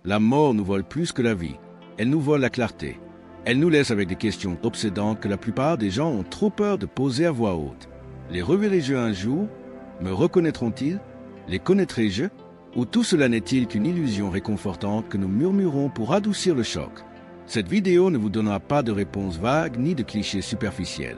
La mort nous vole plus que la vie. Elle nous vole la clarté. Elle nous laisse avec des questions obsédantes que la plupart des gens ont trop peur de poser à voix haute. Les reverrai-je un jour? Me reconnaîtront-ils? Les connaîtrai-je? Ou tout cela n'est-il qu'une illusion réconfortante que nous murmurons pour adoucir le choc? Cette vidéo ne vous donnera pas de réponse vague ni de clichés superficiels.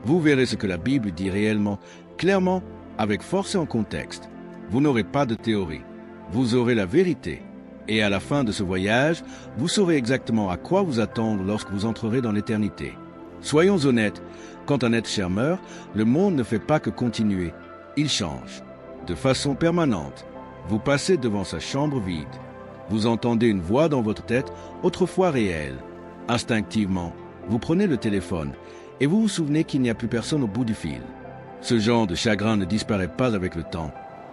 Vous verrez ce que la Bible dit réellement, clairement, avec force et en contexte. Vous n'aurez pas de théorie. Vous aurez la vérité. Et à la fin de ce voyage, vous saurez exactement à quoi vous attendre lorsque vous entrerez dans l'éternité. Soyons honnêtes, quand un être cher meurt, le monde ne fait pas que continuer. Il change. De façon permanente. Vous passez devant sa chambre vide. Vous entendez une voix dans votre tête, autrefois réelle. Instinctivement, vous prenez le téléphone et vous vous souvenez qu'il n'y a plus personne au bout du fil. Ce genre de chagrin ne disparaît pas avec le temps.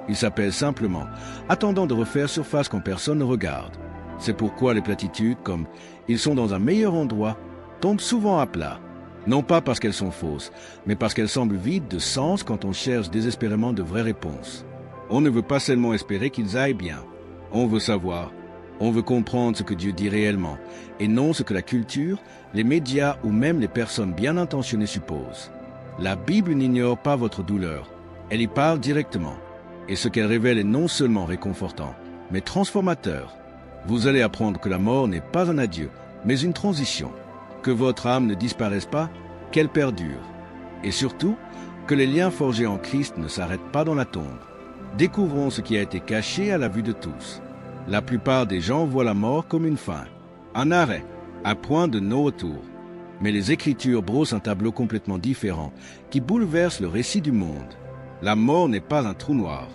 Il s'appelle simplement attendant de refaire surface quand personne ne regarde. C'est pourquoi les platitudes comme « ils sont dans un meilleur endroit » tombent souvent à plat. Non pas parce qu'elles sont fausses, mais parce qu'elles semblent vides de sens quand on cherche désespérément de vraies réponses. On ne veut pas seulement espérer qu'ils aillent bien. On veut savoir. On veut comprendre ce que Dieu dit réellement, et non ce que la culture, les médias ou même les personnes bien intentionnées supposent. La Bible n'ignore pas votre douleur. Elle y parle directement. Et ce qu'elle révèle est non seulement réconfortant, mais transformateur. Vous allez apprendre que la mort n'est pas un adieu, mais une transition. Que votre âme ne disparaisse pas, qu'elle perdure. Et surtout, que les liens forgés en Christ ne s'arrêtent pas dans la tombe. Découvrons ce qui a été caché à la vue de tous. La plupart des gens voient la mort comme une fin, un arrêt, un point de non-retour. Mais les Écritures brossent un tableau complètement différent qui bouleverse le récit du monde. La mort n'est pas un trou noir.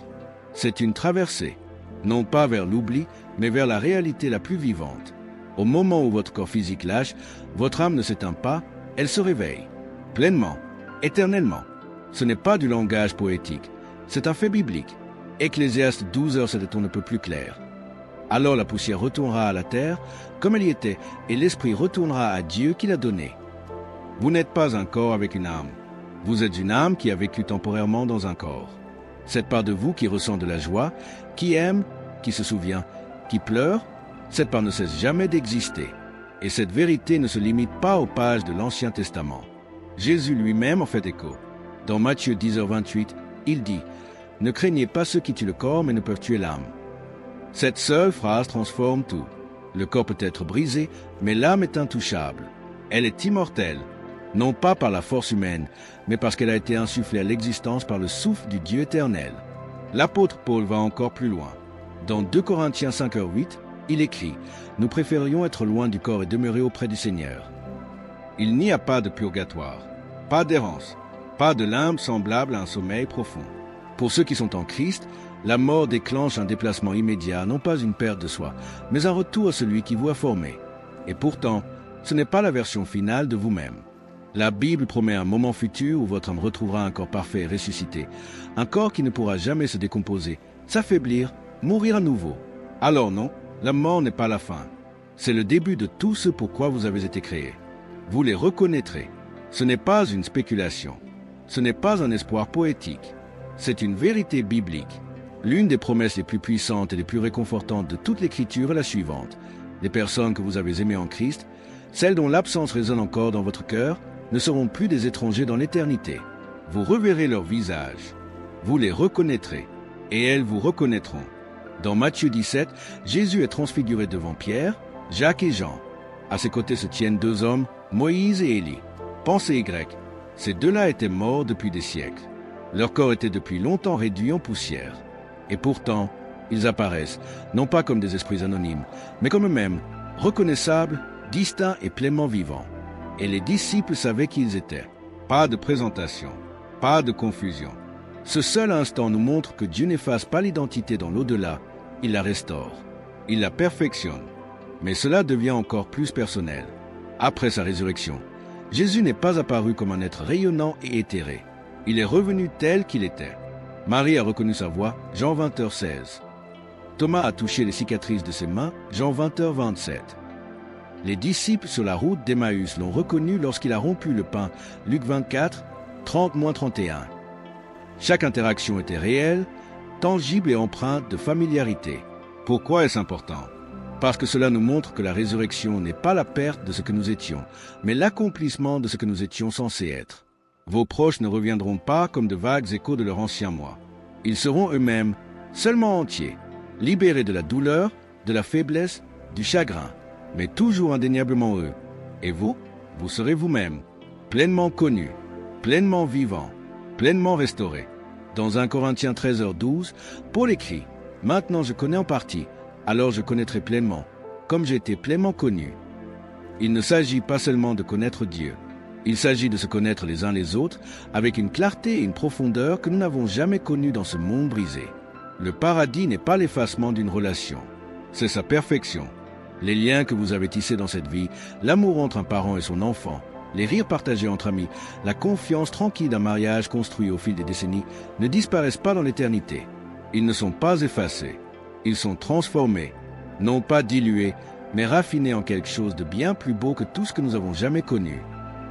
C'est une traversée, non pas vers l'oubli, mais vers la réalité la plus vivante. Au moment où votre corps physique lâche, votre âme ne s'éteint pas, elle se réveille, pleinement, éternellement. Ce n'est pas du langage poétique, c'est un fait biblique. Ecclésiaste 12h7 on ne peut plus clair. Alors la poussière retournera à la terre, comme elle y était, et l'esprit retournera à Dieu qui l'a donné. Vous n'êtes pas un corps avec une âme. Vous êtes une âme qui a vécu temporairement dans un corps. Cette part de vous qui ressent de la joie, qui aime, qui se souvient, qui pleure, cette part ne cesse jamais d'exister. Et cette vérité ne se limite pas aux pages de l'Ancien Testament. Jésus lui-même en fait écho. Dans Matthieu 10h28, il dit « Ne craignez pas ceux qui tuent le corps mais ne peuvent tuer l'âme ». Cette seule phrase transforme tout. Le corps peut être brisé, mais l'âme est intouchable. Elle est immortelle, non pas par la force humaine, mais parce qu'elle a été insufflée à l'existence par le souffle du Dieu éternel. L'apôtre Paul va encore plus loin. Dans 2 Corinthiens 5h8, il écrit « Nous préférions être loin du corps et demeurer auprès du Seigneur ». Il n'y a pas de purgatoire, pas d'errance, pas de limbe semblable à un sommeil profond. Pour ceux qui sont en Christ, la mort déclenche un déplacement immédiat, non pas une perte de soi, mais un retour à celui qui vous a formé. Et pourtant, ce n'est pas la version finale de vous-même. La Bible promet un moment futur où votre âme retrouvera un corps parfait et ressuscité, un corps qui ne pourra jamais se décomposer, s'affaiblir, mourir à nouveau. Alors non, la mort n'est pas la fin. C'est le début de tout ce pourquoi vous avez été créés. Vous les reconnaîtrez. Ce n'est pas une spéculation. Ce n'est pas un espoir poétique. C'est une vérité biblique. L'une des promesses les plus puissantes et les plus réconfortantes de toute l'Écriture est la suivante. Les personnes que vous avez aimées en Christ, celles dont l'absence résonne encore dans votre cœur, ne seront plus des étrangers dans l'éternité. Vous reverrez leur visage. Vous les reconnaîtrez. Et elles vous reconnaîtront. Dans Matthieu 17, Jésus est transfiguré devant Pierre, Jacques et Jean. À ses côtés se tiennent 2 hommes, Moïse et Élie. Pensée grecque. Ces 2-là étaient morts depuis des siècles. Leur corps était depuis longtemps réduit en poussière. Et pourtant, ils apparaissent, non pas comme des esprits anonymes, mais comme eux-mêmes, reconnaissables, distincts et pleinement vivants. Et les disciples savaient qui ils étaient. Pas de présentation, pas de confusion. Ce seul instant nous montre que Dieu n'efface pas l'identité dans l'au-delà, il la restaure, il la perfectionne. Mais cela devient encore plus personnel. Après sa résurrection, Jésus n'est pas apparu comme un être rayonnant et éthéré. Il est revenu tel qu'il était. Marie a reconnu sa voix, Jean 20h16. Thomas a touché les cicatrices de ses mains, Jean 20h27. Les disciples sur la route d'Emmaüs l'ont reconnu lorsqu'il a rompu le pain, Luc 24, 30-31. Chaque interaction était réelle, tangible et empreinte de familiarité. Pourquoi est-ce important? parce que cela nous montre que la résurrection n'est pas la perte de ce que nous étions, mais l'accomplissement de ce que nous étions censés être. Vos proches ne reviendront pas comme de vagues échos de leur ancien moi. Ils seront eux-mêmes seulement entiers, libérés de la douleur, de la faiblesse, du chagrin, mais toujours indéniablement eux. Et vous, vous serez vous-même, pleinement connus, pleinement vivants, pleinement restaurés. Dans 1 Corinthiens 13h12, Paul écrit « Maintenant je connais en partie, alors je connaîtrai pleinement, comme j'ai été pleinement connu. » Il ne s'agit pas seulement de connaître Dieu. Il s'agit de se connaître les uns les autres avec une clarté et une profondeur que nous n'avons jamais connues dans ce monde brisé. Le paradis n'est pas l'effacement d'une relation, c'est sa perfection. Les liens que vous avez tissés dans cette vie, l'amour entre un parent et son enfant, les rires partagés entre amis, la confiance tranquille d'un mariage construit au fil des décennies ne disparaissent pas dans l'éternité. Ils ne sont pas effacés. Ils sont transformés, non pas dilués, mais raffinés en quelque chose de bien plus beau que tout ce que nous avons jamais connu.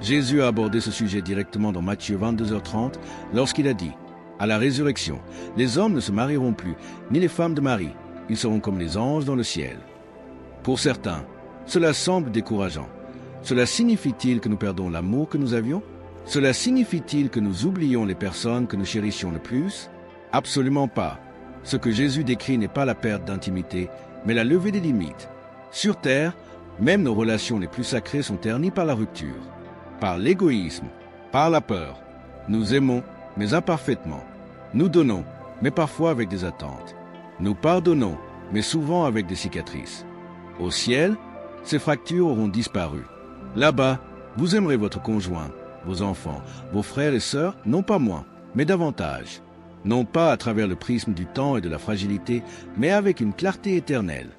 Jésus a abordé ce sujet directement dans Matthieu 22h30 lorsqu'il a dit « À la résurrection, les hommes ne se marieront plus, ni les femmes de mari, ils seront comme les anges dans le ciel. » Pour certains, cela semble décourageant. Cela signifie-t-il que nous perdons l'amour que nous avions? Cela signifie-t-il que nous oublions les personnes que nous chérissions le plus? Absolument pas. Ce que Jésus décrit n'est pas la perte d'intimité, mais la levée des limites. Sur terre, même nos relations les plus sacrées sont ternies par la rupture, par l'égoïsme, par la peur. Nous aimons, mais imparfaitement. Nous donnons, mais parfois avec des attentes. Nous pardonnons, mais souvent avec des cicatrices. Au ciel, ces fractures auront disparu. Là-bas, vous aimerez votre conjoint, vos enfants, vos frères et sœurs, non pas moins, mais davantage. Non pas à travers le prisme du temps et de la fragilité, mais avec une clarté éternelle.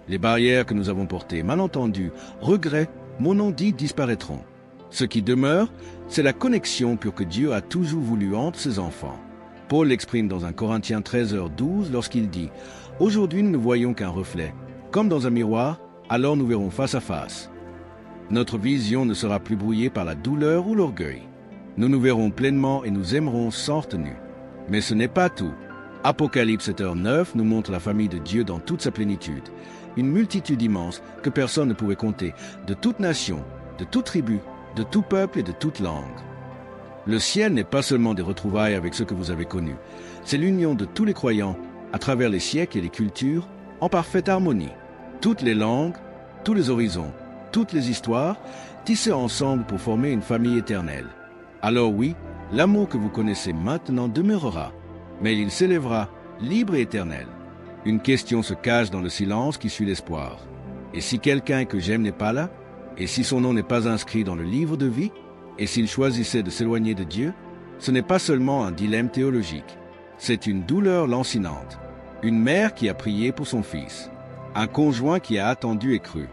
Les barrières que nous avons portées, malentendus, regrets, mon nom dit disparaîtront. Ce qui demeure, c'est la connexion pure que Dieu a toujours voulu entre ses enfants. Paul l'exprime dans 1 Corinthiens 13h12 lorsqu'il dit « Aujourd'hui nous ne voyons qu'un reflet. Comme dans un miroir, alors nous verrons face à face. Notre vision ne sera plus brouillée par la douleur ou l'orgueil. Nous nous verrons pleinement et nous aimerons sans retenue. Mais ce n'est pas tout. Apocalypse 7h9 nous montre la famille de Dieu dans toute sa plénitude. Une multitude immense que personne ne pouvait compter, de toute nation, de toute tribu, de tout peuple et de toute langue. Le ciel n'est pas seulement des retrouvailles avec ceux que vous avez connus. C'est l'union de tous les croyants, à travers les siècles et les cultures, en parfaite harmonie. Toutes les langues, tous les horizons, toutes les histoires, tissées ensemble pour former une famille éternelle. Alors oui, l'amour que vous connaissez maintenant demeurera, mais il s'élèvera, libre et éternel. Une question se cache dans le silence qui suit l'espoir. Et si quelqu'un que j'aime n'est pas là? Et si son nom n'est pas inscrit dans le livre de vie? Et s'il choisissait de s'éloigner de Dieu? Ce n'est pas seulement un dilemme théologique. C'est une douleur lancinante. Une mère qui a prié pour son fils. Un conjoint qui a attendu et cru.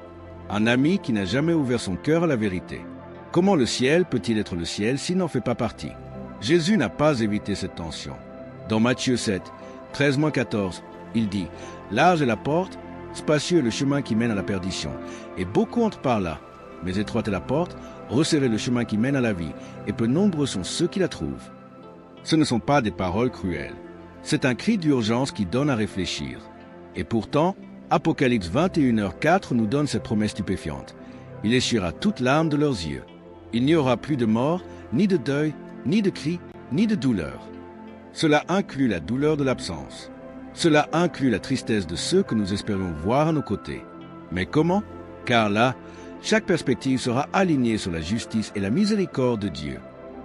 Un ami qui n'a jamais ouvert son cœur à la vérité. Comment le ciel peut-il être le ciel s'il n'en fait pas partie? Jésus n'a pas évité cette tension. Dans Matthieu 7, 13-14, il dit « Large est la porte, spacieux est le chemin qui mène à la perdition, et beaucoup entrent par là. Mais étroite est la porte, resserré le chemin qui mène à la vie, et peu nombreux sont ceux qui la trouvent. » Ce ne sont pas des paroles cruelles. C'est un cri d'urgence qui donne à réfléchir. Et pourtant, Apocalypse 21h4 nous donne cette promesse stupéfiante. Il essuiera toute larme de leurs yeux. Il n'y aura plus de mort, ni de deuil, ni de cris, ni de douleur. Cela inclut la douleur de l'absence. Cela inclut la tristesse de ceux que nous espérions voir à nos côtés. Mais comment? Car là, chaque perspective sera alignée sur la justice et la miséricorde de Dieu.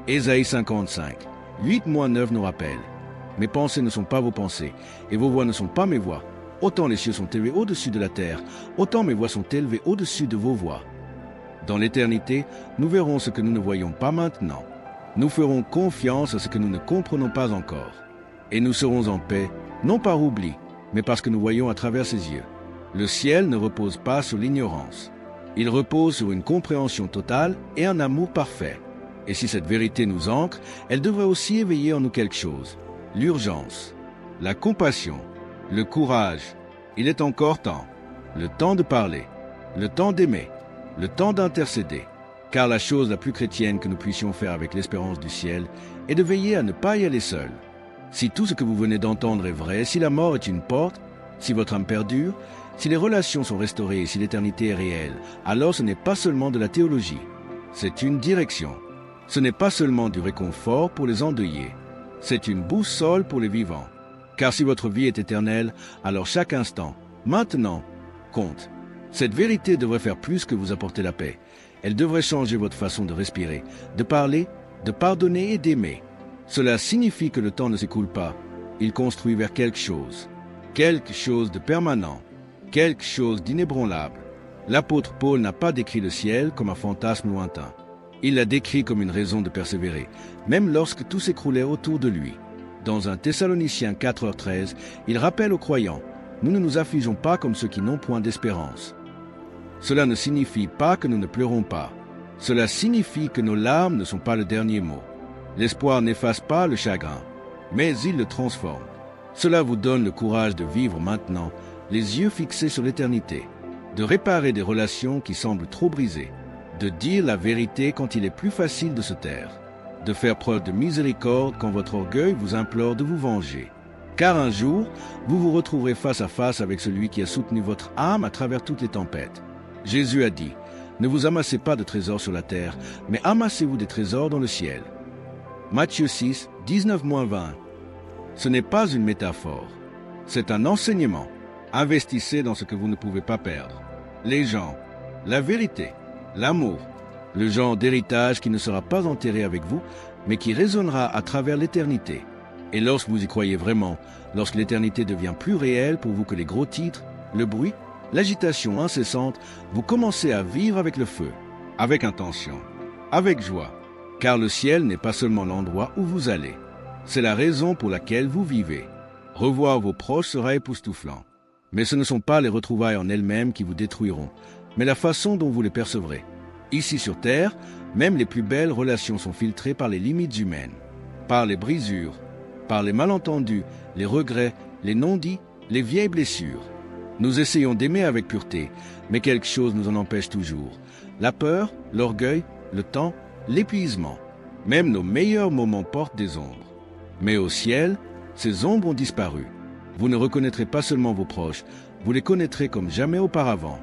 Ésaïe 55, 8-9 nous rappelle. Mes pensées ne sont pas vos pensées, et vos voix ne sont pas mes voix. Autant les cieux sont élevés au-dessus de la terre, autant mes voix sont élevées au-dessus de vos voix. Dans l'éternité, nous verrons ce que nous ne voyons pas maintenant. Nous ferons confiance à ce que nous ne comprenons pas encore. Et nous serons en paix, non par oubli, mais parce que nous voyons à travers ses yeux. Le ciel ne repose pas sur l'ignorance. Il repose sur une compréhension totale et un amour parfait. Et si cette vérité nous ancre, elle devrait aussi éveiller en nous quelque chose. L'urgence, la compassion, le courage. Il est encore temps. Le temps de parler, le temps d'aimer, le temps d'intercéder. Car la chose la plus chrétienne que nous puissions faire avec l'espérance du ciel est de veiller à ne pas y aller seul. Si tout ce que vous venez d'entendre est vrai, si la mort est une porte, si votre âme perdure, Si les relations sont restaurées et si l'éternité est réelle, alors ce n'est pas seulement de la théologie, c'est une direction. Ce n'est pas seulement du réconfort pour les endeuillés, c'est une boussole pour les vivants. Car si votre vie est éternelle, alors chaque instant, maintenant, compte. Cette vérité devrait faire plus que vous apporter la paix. Elle devrait changer votre façon de respirer, de parler, de pardonner et d'aimer. Cela signifie que le temps ne s'écoule pas. Il construit vers quelque chose de permanent, quelque chose d'inébranlable. L'apôtre Paul n'a pas décrit le ciel comme un fantasme lointain. Il l'a décrit comme une raison de persévérer, même lorsque tout s'écroulait autour de lui. Dans 1 Thessaloniciens 4h13, il rappelle aux croyants, « Nous ne nous affligeons pas comme ceux qui n'ont point d'espérance. » Cela ne signifie pas que nous ne pleurons pas. Cela signifie que nos larmes ne sont pas le dernier mot. L'espoir n'efface pas le chagrin, mais il le transforme. Cela vous donne le courage de vivre maintenant, les yeux fixés sur l'éternité, de réparer des relations qui semblent trop brisées, de dire la vérité quand il est plus facile de se taire, de faire preuve de miséricorde quand votre orgueil vous implore de vous venger. Car un jour, vous vous retrouverez face à face avec celui qui a soutenu votre âme à travers toutes les tempêtes. Jésus a dit, « Ne vous amassez pas de trésors sur la terre, mais amassez-vous des trésors dans le ciel. » Matthieu 6, 19-20. Ce n'est pas une métaphore, c'est un enseignement. Investissez dans ce que vous ne pouvez pas perdre. Les gens, la vérité, l'amour, le genre d'héritage qui ne sera pas enterré avec vous, mais qui résonnera à travers l'éternité. Et lorsque vous y croyez vraiment, lorsque l'éternité devient plus réelle pour vous que les gros titres, le bruit, l'agitation incessante, vous commencez à vivre avec le feu, avec intention, avec joie, car le ciel n'est pas seulement l'endroit où vous allez, c'est la raison pour laquelle vous vivez. Revoir vos proches sera époustouflant, mais ce ne sont pas les retrouvailles en elles-mêmes qui vous détruiront, mais la façon dont vous les percevrez. Ici sur Terre, même les plus belles relations sont filtrées par les limites humaines, par les brisures, par les malentendus, les regrets, les non-dits, les vieilles blessures. Nous essayons d'aimer avec pureté, mais quelque chose nous en empêche toujours. La peur, l'orgueil, le temps, l'épuisement. Même nos meilleurs moments portent des ombres. Mais au ciel, ces ombres ont disparu. Vous ne reconnaîtrez pas seulement vos proches, vous les connaîtrez comme jamais auparavant.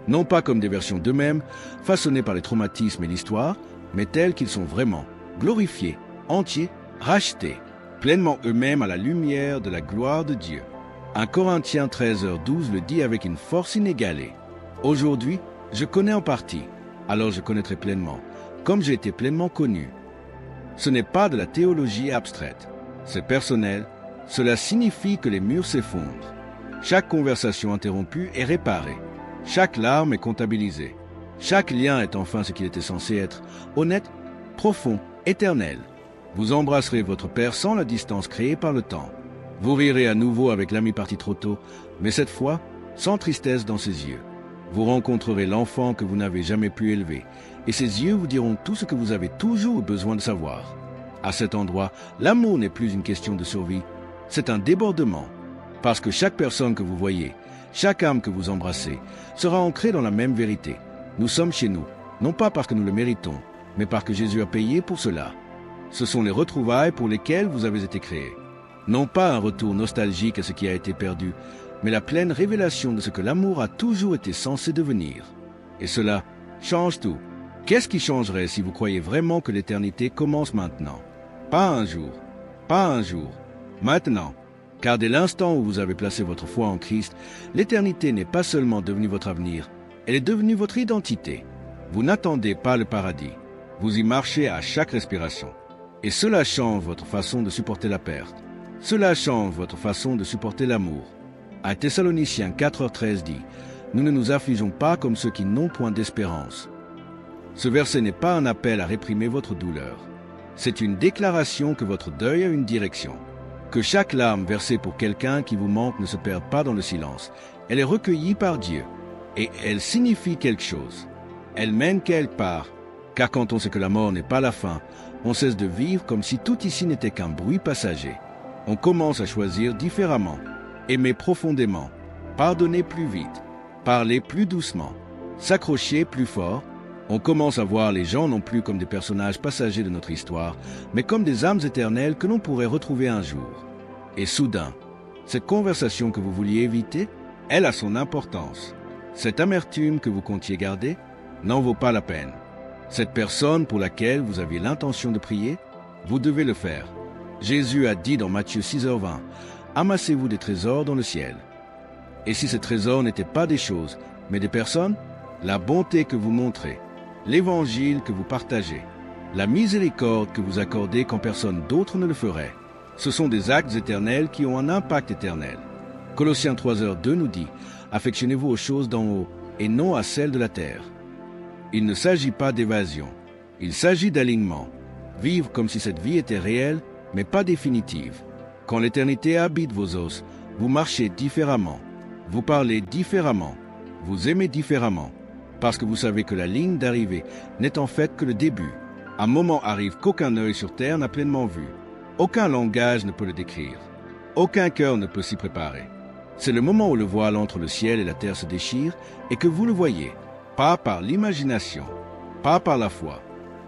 Non pas comme des versions d'eux-mêmes, façonnées par les traumatismes et l'histoire, mais tels qu'ils sont vraiment, glorifiés, entiers, rachetés, pleinement eux-mêmes à la lumière de la gloire de Dieu. 1 Corinthiens 13h12 le dit avec une force inégalée. Aujourd'hui, je connais en partie, alors je connaîtrai pleinement, comme j'ai été pleinement connu. Ce n'est pas de la théologie abstraite, c'est personnel, cela signifie que les murs s'effondrent. Chaque conversation interrompue est réparée, chaque larme est comptabilisée, chaque lien est enfin ce qu'il était censé être, honnête, profond, éternel. Vous embrasserez votre Père sans la distance créée par le temps. Vous rirez à nouveau avec l'ami parti trop tôt, mais cette fois, sans tristesse dans ses yeux. Vous rencontrerez l'enfant que vous n'avez jamais pu élever, et ses yeux vous diront tout ce que vous avez toujours besoin de savoir. À cet endroit, l'amour n'est plus une question de survie, c'est un débordement. Parce que chaque personne que vous voyez, chaque âme que vous embrassez, sera ancrée dans la même vérité. Nous sommes chez nous, non pas parce que nous le méritons, mais parce que Jésus a payé pour cela. Ce sont les retrouvailles pour lesquelles vous avez été créés. Non pas un retour nostalgique à ce qui a été perdu, mais la pleine révélation de ce que l'amour a toujours été censé devenir. Et cela change tout. Qu'est-ce qui changerait si vous croyez vraiment que l'éternité commence maintenant? Pas un jour, maintenant. Car dès l'instant où vous avez placé votre foi en Christ, l'éternité n'est pas seulement devenue votre avenir, elle est devenue votre identité. Vous n'attendez pas le paradis, vous y marchez à chaque respiration. Et cela change votre façon de supporter la perte. Cela change votre façon de supporter l'amour. 1 Thessaloniciens 4h13 dit « Nous ne nous affligeons pas comme ceux qui n'ont point d'espérance ». Ce verset n'est pas un appel à réprimer votre douleur. C'est une déclaration que votre deuil a une direction. Que chaque larme versée pour quelqu'un qui vous manque ne se perde pas dans le silence. Elle est recueillie par Dieu. Et elle signifie quelque chose. Elle mène quelque part. Car quand on sait que la mort n'est pas la fin, on cesse de vivre comme si tout ici n'était qu'un bruit passager. On commence à choisir différemment, aimer profondément, pardonner plus vite, parler plus doucement, s'accrocher plus fort. On commence à voir les gens non plus comme des personnages passagers de notre histoire, mais comme des âmes éternelles que l'on pourrait retrouver un jour. Et soudain, cette conversation que vous vouliez éviter, Elle a son importance. Cette amertume que vous comptiez garder n'en vaut pas la peine. Cette personne pour laquelle vous aviez l'intention de prier, vous devez le faire. Jésus a dit dans Matthieu 6h20, « Amassez-vous des trésors dans le ciel. » Et si ces trésors n'étaient pas des choses, mais des personnes, la bonté que vous montrez, l'évangile que vous partagez, la miséricorde que vous accordez quand personne d'autre ne le ferait, ce sont des actes éternels qui ont un impact éternel. Colossiens 3h2 nous dit « Affectionnez-vous aux choses d'en haut et non à celles de la terre. » Il ne s'agit pas d'évasion, il s'agit d'alignement. Vivre comme si cette vie était réelle, mais pas définitive. Quand l'éternité habite vos os, vous marchez différemment, vous parlez différemment, vous aimez différemment, parce que vous savez que la ligne d'arrivée n'est en fait que le début. Un moment arrive qu'aucun œil sur terre n'a pleinement vu. Aucun langage ne peut le décrire. Aucun cœur ne peut s'y préparer. C'est le moment où le voile entre le ciel et la terre se déchire et que vous le voyez, pas par l'imagination, pas par la foi,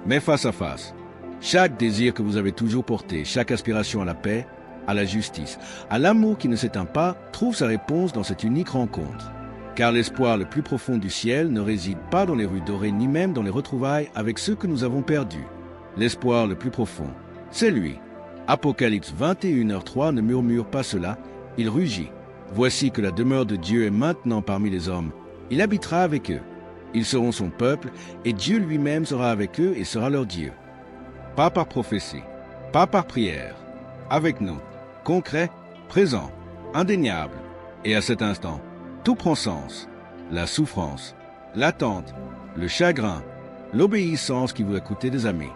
mais face à face. Chaque désir que vous avez toujours porté, chaque aspiration à la paix, à la justice, à l'amour qui ne s'éteint pas, trouve sa réponse dans cette unique rencontre. Car l'espoir le plus profond du ciel ne réside pas dans les rues dorées ni même dans les retrouvailles avec ceux que nous avons perdus. L'espoir le plus profond, c'est lui. Apocalypse 21h3 ne murmure pas cela, il rugit. Voici que la demeure de Dieu est maintenant parmi les hommes. Il habitera avec eux. Ils seront son peuple et Dieu lui-même sera avec eux et sera leur Dieu. Pas par prophétie, pas par prière, avec nous, concret, présent, indéniable. Et à cet instant, tout prend sens. La souffrance, l'attente, le chagrin, l'obéissance qui vous a coûté des années,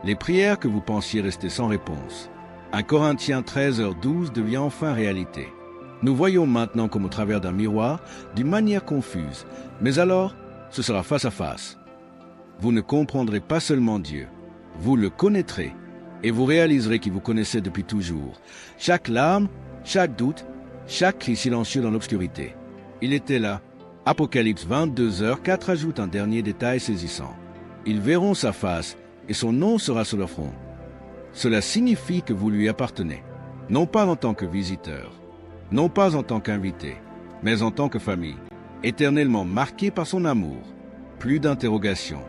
les prières que vous pensiez rester sans réponse. 1 Corinthiens 13h12 devient enfin réalité. Nous voyons maintenant comme au travers d'un miroir, d'une manière confuse, mais alors, ce sera face à face. Vous ne comprendrez pas seulement Dieu, vous le connaîtrez, et vous réaliserez qu'il vous connaissait depuis toujours. Chaque larme, chaque doute, chaque cri silencieux dans l'obscurité. Il était là. Apocalypse 22h4 ajoute un dernier détail saisissant. Ils verront sa face, et son nom sera sur leur front. Cela signifie que vous lui appartenez, non pas en tant que visiteur, non pas en tant qu'invité, mais en tant que famille, éternellement marquée par son amour. Plus d'interrogations,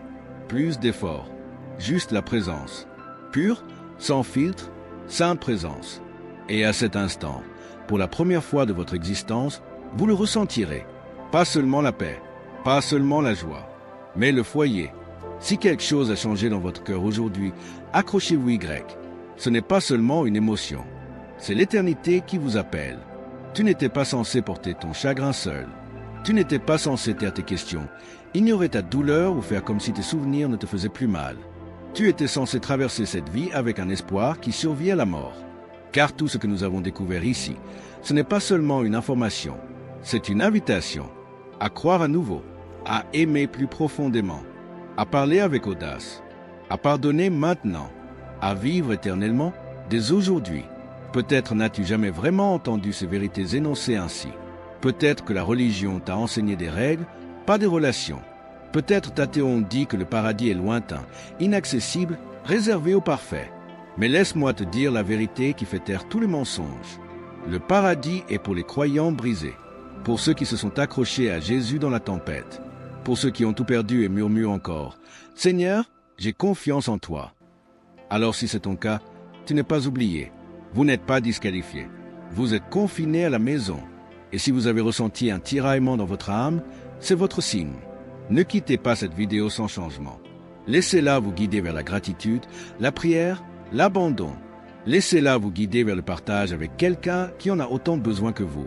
plus d'efforts, juste la présence, pure, sans filtre, sainte présence. Et à cet instant, pour la première fois de votre existence, vous le ressentirez. Pas seulement la paix, pas seulement la joie, mais le foyer. Si quelque chose a changé dans votre cœur aujourd'hui, accrochez-vous Y. Ce n'est pas seulement une émotion, c'est l'éternité qui vous appelle. Tu n'étais pas censé porter ton chagrin seul. Tu n'étais pas censé taire tes questions, ignorer ta douleur ou faire comme si tes souvenirs ne te faisaient plus mal. Tu étais censé traverser cette vie avec un espoir qui survit à la mort. Car tout ce que nous avons découvert ici, ce n'est pas seulement une information, c'est une invitation à croire à nouveau, à aimer plus profondément, à parler avec audace, à pardonner maintenant, à vivre éternellement dès aujourd'hui. Peut-être n'as-tu jamais vraiment entendu ces vérités énoncées ainsi. Peut-être que la religion t'a enseigné des règles, pas des relations. Peut-être ta théorie dit que le paradis est lointain, inaccessible, réservé aux parfaits. Mais laisse-moi te dire la vérité qui fait taire tous les mensonges. Le paradis est pour les croyants brisés, pour ceux qui se sont accrochés à Jésus dans la tempête, pour ceux qui ont tout perdu et murmurent encore « Seigneur, j'ai confiance en toi ». Alors si c'est ton cas, tu n'es pas oublié, vous n'êtes pas disqualifié, vous êtes confiné à la maison. Et si vous avez ressenti un tiraillement dans votre âme, c'est votre signe. Ne quittez pas cette vidéo sans changement. Laissez-la vous guider vers la gratitude, la prière, l'abandon. Laissez-la vous guider vers le partage avec quelqu'un qui en a autant besoin que vous.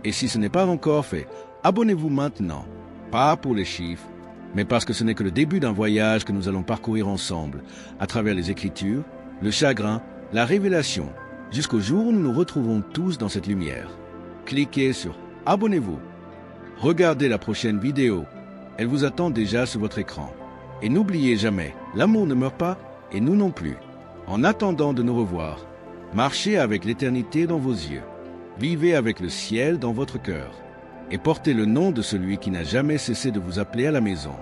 Et si ce n'est pas encore fait, abonnez-vous maintenant. Pas pour les chiffres, mais parce que ce n'est que le début d'un voyage que nous allons parcourir ensemble, à travers les Écritures, le chagrin, la révélation, jusqu'au jour où nous nous retrouvons tous dans cette lumière. Cliquez sur « Abonnez-vous ». Regardez la prochaine vidéo. Elle vous attend déjà sur votre écran. Et n'oubliez jamais, l'amour ne meurt pas et nous non plus. En attendant de nous revoir, marchez avec l'éternité dans vos yeux. Vivez avec le ciel dans votre cœur. Et portez le nom de celui qui n'a jamais cessé de vous appeler à la maison.